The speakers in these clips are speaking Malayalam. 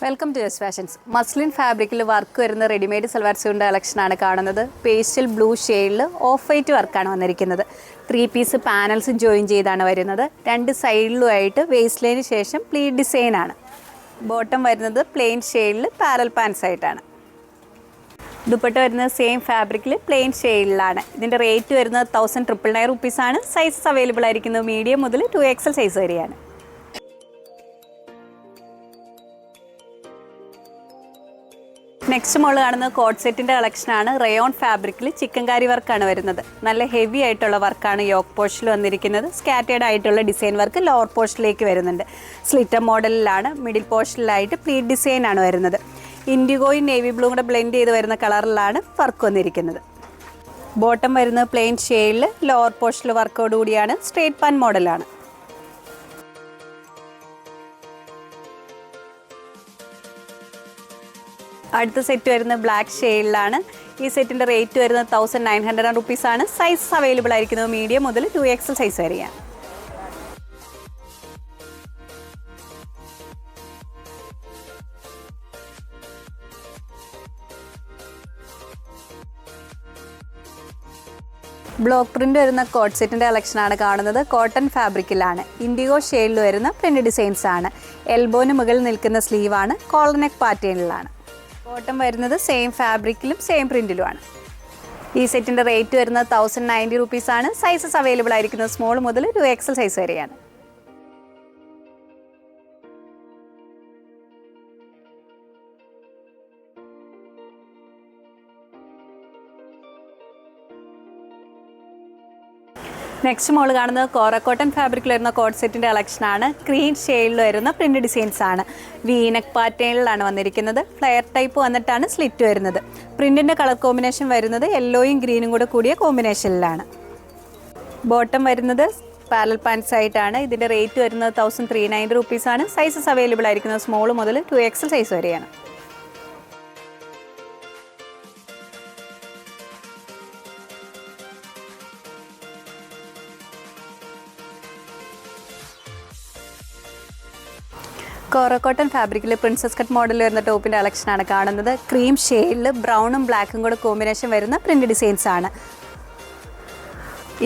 Welcome to Just Fashions. Muslin ഫാബ്രിക്കിൽ വർക്ക് വരുന്ന റെഡിമെയ്ഡ് സൽവാർ സ്യൂട്ടിൻ്റെ കളക്ഷനാണ് കാണുന്നത്. പേസ്റ്റൽ ബ്ലൂ ഷെയ്ഡിൽ ഓഫ് വൈറ്റ് വർക്കാണ് വന്നിരിക്കുന്നത്. 3 പീസ് പാനൽസും ജോയിൻ ചെയ്താണ് വരുന്നത്. 2 സൈഡിലുമായിട്ട് വേസ്റ്റ് ലൈന് ശേഷം പ്ലീറ്റ് ഡിസൈനാണ്. ബോട്ടം വരുന്നത് പ്ലെയിൻ ഷെയ്ഡിൽ പാരൽ പാൻസ് ആയിട്ടാണ്. ദുപ്പട്ട വരുന്നത് സെയിം ഫാബ്രിക്കിൽ പ്ലെയിൻ ഷെയ്ഡിലാണ്. ഇതിൻ്റെ റേറ്റ് വരുന്നത് 1999 റുപ്പീസാണ്. സൈസസ് അവൈലബിൾ ആയിരിക്കുന്നത് മീഡിയം മുതൽ 2XL സൈസ് വരെയാണ്. നെക്സ്റ്റ് മോൾ കാണുന്നത് കോട്ട് സെറ്റിൻ്റെ കളക്ഷനാണ്. റയോൺ ഫാബ്രിക്കിൽ ചിക്കൻകാരി വർക്കാണ് വരുന്നത്. നല്ല ഹെവി ആയിട്ടുള്ള വർക്കാണ് യോക്ക് പോർഷനിൽ വന്നിരിക്കുന്നത്. സ്കാറ്റേഡ് ആയിട്ടുള്ള ഡിസൈൻ വർക്ക് ലോവർ പോർഷനിലേക്ക് വരുന്നുണ്ട്. സ്ലിറ്റർ മോഡലിലാണ്. മിഡിൽ പോർഷനിലായിട്ട് പ്ലീറ്റ് ഡിസൈനാണ് വരുന്നത്. ഇൻഡിഗോയും നേവി ബ്ലൂ കൂടെ ബ്ലെൻഡ് ചെയ്ത് വരുന്ന കളറിലാണ് വർക്ക് വന്നിരിക്കുന്നത്. ബോട്ടം വരുന്നത് പ്ലെയിൻ ഷെയ്ഡിൽ ലോവർ പോർഷനിൽ വർക്കോടുകൂടിയാണ്. സ്ട്രേറ്റ് പാൻ മോഡലാണ്. അടുത്ത സെറ്റ് വരുന്നത് ബ്ലാക്ക് ഷെയ്ഡിലാണ്. ഈ സെറ്റിൻ്റെ റേറ്റ് വരുന്നത് 1900 റുപ്പീസാണ്. സൈസ് അവൈലബിൾ ആയിരിക്കുന്നത് മീഡിയം മുതൽ 2XL സൈസ് വരെയാണ്. ബ്ലോക്ക് പ്രിൻ്റ് വരുന്ന കോട്ട് സെറ്റിൻ്റെ കളക്ഷനാണ് കാണുന്നത്. കോട്ടൺ ഫാബ്രിക്കിലാണ്. ഇൻഡിഗോ ഷെയ്ഡിൽ വരുന്ന പ്രിൻ്റ് ഡിസൈൻസ് ആണ്. എൽബോന് മുകളിൽ നിൽക്കുന്ന സ്ലീവാണ്. കോളർ നെക്ക് പാറ്റേണിലാണ്. ബോട്ടം വരുന്നത് സെയിം ഫാബ്രിക്കിലും സെയിം പ്രിൻറ്റിലുമാണ്. ഈ സെറ്റിൻ്റെ റേറ്റ് വരുന്നത് 1090 റുപ്പീസാണ്. സൈസസ് അവൈലബിൾ ആയിരിക്കുന്നത് സ്മോൾ മുതൽ 2XL സൈസ് വരെയാണ്. നെക്സ്റ്റ് മോൾ കാണുന്നത് കോറ കോട്ടൺ ഫാബ്രിക്കിൽ വരുന്ന കോട്ട് സെറ്റിൻ്റെ കളക്ഷനാണ്. ക്രീം ഷെയ്ഡിൽ വരുന്ന പ്രിൻ്റ് ഡിസൈൻസ് ആണ്. വീനക്ക് പാറ്റേണിലാണ് വന്നിരിക്കുന്നത്. ഫ്ലെയർ ടൈപ്പ് വന്നിട്ടാണ് സ്ലിറ്റ് വരുന്നത്. പ്രിൻറ്റിൻ്റെ കളർ കോമ്പിനേഷൻ വരുന്നത് യെല്ലോയും ഗ്രീനും കൂടെ കൂടിയ കോമ്പിനേഷനിലാണ്. ബോട്ടം വരുന്നത് പാരൽ പാൻസ് ആയിട്ടാണ്. ഇതിൻ്റെ റേറ്റ് വരുന്നത് 1390 റുപ്പീസാണ്. സൈസസ് അവൈലബിൾ ആയിരിക്കുന്നത് സ്മോൾ മുതൽ 2XL സൈസ് വരെയാണ്. കോറ കോട്ടൺ ഫാബ്രിക്കിൽ പ്രിൻസസ് കട്ട് മോഡൽ വരുന്ന ടോപ്പിൻ്റെ കളക്ഷനാണ് കാണുന്നത്. ക്രീം ഷെയ്ഡിൽ ബ്രൗണും ബ്ലാക്കും കൂടെ കോമ്പിനേഷൻ വരുന്ന പ്രിൻ്റ് ഡിസൈൻസ് ആണ്.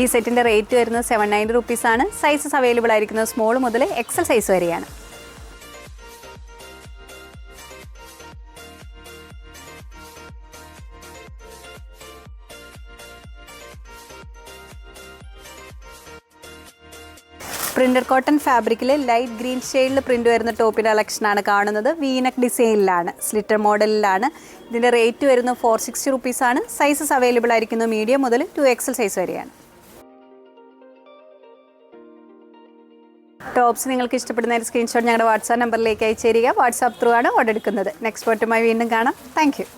ഈ സെറ്റിൻ്റെ റേറ്റ് വരുന്നത് 790 റുപ്പീസാണ്. സൈസസ് അവൈലബിൾ ആയിരിക്കുന്നത് സ്മോൾ മുതൽ XL സൈസ് വരെയാണ്. പ്രിൻ്റഡ് കോട്ടൺ ഫാബ്രിക്കിൽ ലൈറ്റ് ഗ്രീൻ ഷെയ്ഡിൽ പ്രിൻ്റ് വരുന്ന ടോപ്പിൻ്റെ കളക്ഷനാണ് കാണുന്നത്. വീനക്ക് ഡിസൈനിലാണ്. സ്ലിറ്റർ മോഡലിലാണ്. ഇതിൻ്റെ റേറ്റ് വരുന്നത് 460 റുപ്പീസാണ്. സൈസസ് അവൈലബിൾ ആയിരിക്കുന്നത് മീഡിയം മുതൽ 2XL സൈസ് വരെയാണ്. ടോപ്സ് നിങ്ങൾക്ക് ഇഷ്ടപ്പെടുന്ന സ്ക്രീൻഷോട്ട് ഞങ്ങളുടെ വാട്സാപ്പ് നമ്പറിലേക്ക് അയച്ചു തരിക. വാട്സാപ്പ് ത്രൂ ആണ് ഓർഡർ എടുക്കുന്നത്. നെക്സ്റ്റ് ഫോട്ടോയുമായി വീണ്ടും കാണാം. Thank you.